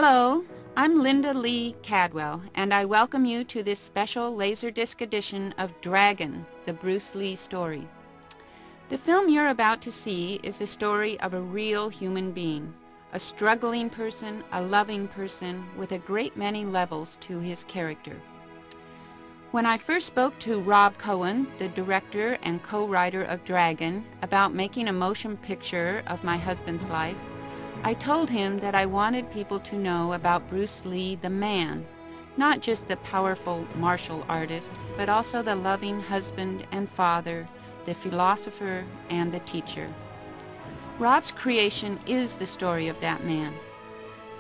Hello, I'm Linda Lee Cadwell, and I welcome you to this special Laserdisc edition of Dragon, the Bruce Lee story. The film you're about to see is the story of a real human being, a struggling person, a loving person, with a great many levels to his character. When I first spoke to Rob Cohen, the director and co-writer of Dragon, about making a motion picture of my husband's life, I told him that I wanted people to know about Bruce Lee the man, not just the powerful martial artist, but also the loving husband and father, the philosopher and the teacher. Rob's creation is the story of that man.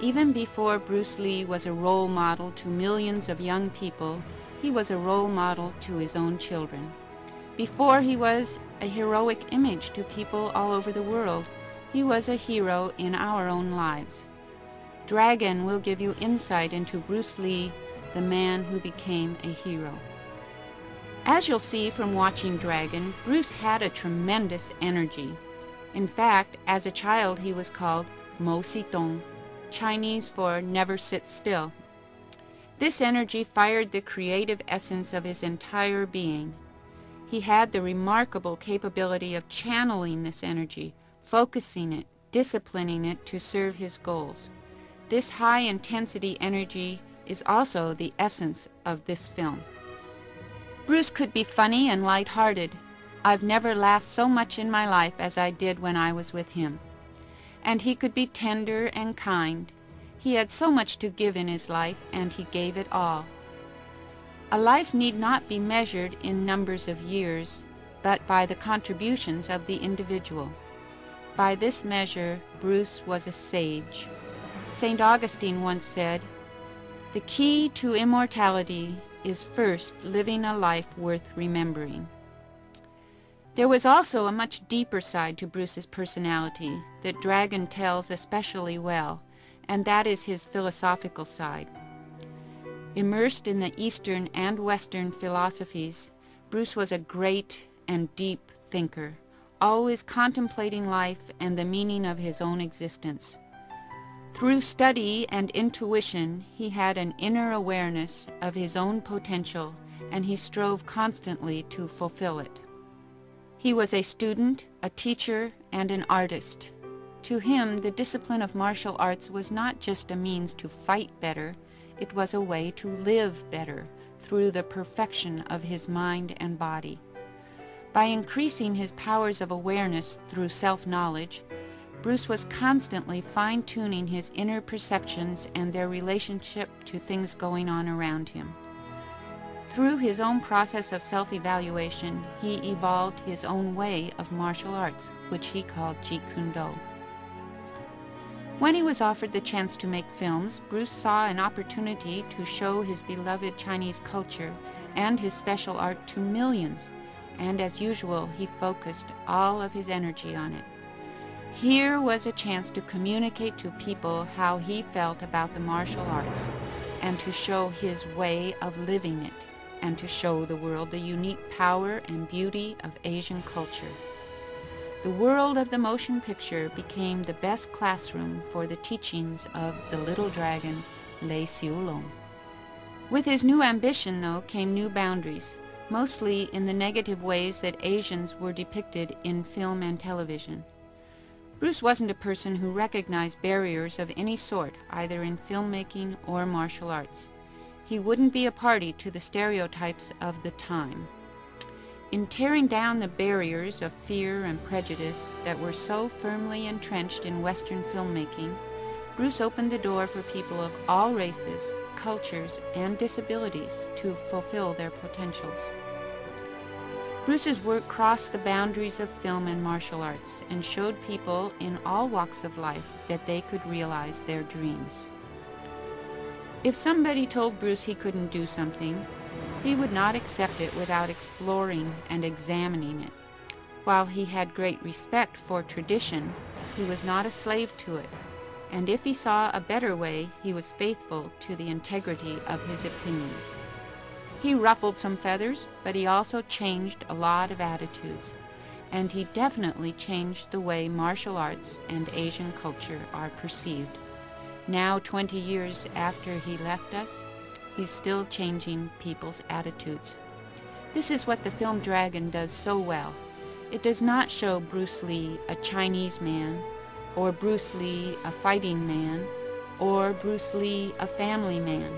Even before Bruce Lee was a role model to millions of young people, he was a role model to his own children. Before he was a heroic image to people all over the world, he was a hero in our own lives. Dragon will give you insight into Bruce Lee, the man who became a hero. As you'll see from watching Dragon, Bruce had a tremendous energy. In fact, as a child he was called Mo Sitong, Chinese for never sit still. This energy fired the creative essence of his entire being. He had the remarkable capability of channeling this energy, focusing it, disciplining it to serve his goals. This high-intensity energy is also the essence of this film. Bruce could be funny and light-hearted. I've never laughed so much in my life as I did when I was with him. And he could be tender and kind. He had so much to give in his life, and he gave it all. A life need not be measured in numbers of years, but by the contributions of the individual. By this measure, Bruce was a sage. St. Augustine once said, "The key to immortality is first living a life worth remembering." There was also a much deeper side to Bruce's personality that Dragon tells especially well, and that is his philosophical side. Immersed in the Eastern and Western philosophies, Bruce was a great and deep thinker, always contemplating life and the meaning of his own existence. Through study and intuition, he had an inner awareness of his own potential, and he strove constantly to fulfill it. He was a student, a teacher, and an artist. To him, the discipline of martial arts was not just a means to fight better, it was a way to live better through the perfection of his mind and body. By increasing his powers of awareness through self-knowledge, Bruce was constantly fine-tuning his inner perceptions and their relationship to things going on around him. Through his own process of self-evaluation, he evolved his own way of martial arts, which he called Jeet Kune Do. When he was offered the chance to make films, Bruce saw an opportunity to show his beloved Chinese culture and his special art to millions, and as usual, he focused all of his energy on it. Here was a chance to communicate to people how he felt about the martial arts, and to show his way of living it, and to show the world the unique power and beauty of Asian culture. The world of the motion picture became the best classroom for the teachings of the little dragon, Lei Xiulong. With his new ambition, though, came new boundaries, mostly in the negative ways that Asians were depicted in film and television. Bruce wasn't a person who recognized barriers of any sort, either in filmmaking or martial arts. He wouldn't be a party to the stereotypes of the time. In tearing down the barriers of fear and prejudice that were so firmly entrenched in Western filmmaking, Bruce opened the door for people of all races, cultures, and disabilities to fulfill their potentials. Bruce's work crossed the boundaries of film and martial arts and showed people in all walks of life that they could realize their dreams. If somebody told Bruce he couldn't do something, he would not accept it without exploring and examining it. While he had great respect for tradition, he was not a slave to it, and if he saw a better way, he was faithful to the integrity of his opinions. He ruffled some feathers, but he also changed a lot of attitudes, and he definitely changed the way martial arts and Asian culture are perceived. Now, 20 years after he left us, he's still changing people's attitudes. This is what the film Dragon does so well. It does not show Bruce Lee a Chinese man, or Bruce Lee a fighting man, or Bruce Lee a family man.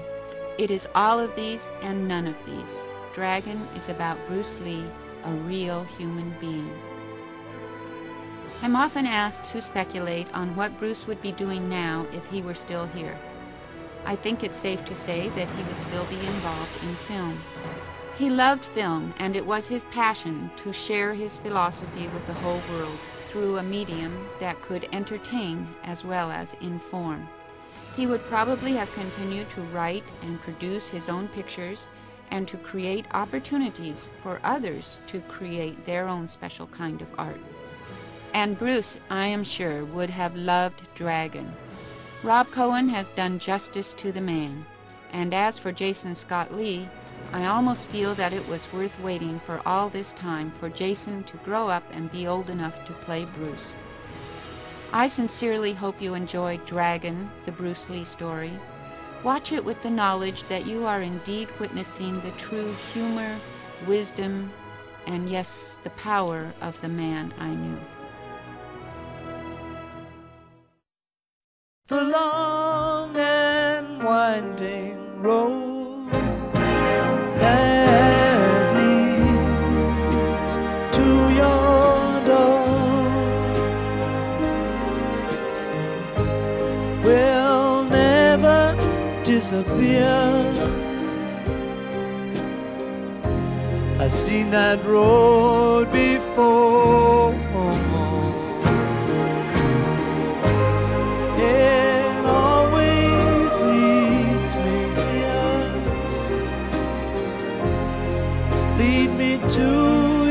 It is all of these and none of these. Dragon is about Bruce Lee, a real human being. I'm often asked to speculate on what Bruce would be doing now if he were still here. I think it's safe to say that he would still be involved in film. He loved film, and it was his passion to share his philosophy with the whole world through a medium that could entertain as well as inform. He would probably have continued to write and produce his own pictures and to create opportunities for others to create their own special kind of art. And Bruce, I am sure, would have loved Dragon. Rob Cohen has done justice to the man. And as for Jason Scott Lee, I almost feel that it was worth waiting for all this time for Jason to grow up and be old enough to play Bruce. I sincerely hope you enjoyed Dragon, the Bruce Lee story. Watch it with the knowledge that you are indeed witnessing the true humor, wisdom, and yes, the power of the man I knew. The long and winding road that leads to your door will never disappear. I've seen that road before. It always leads me here. Lead me to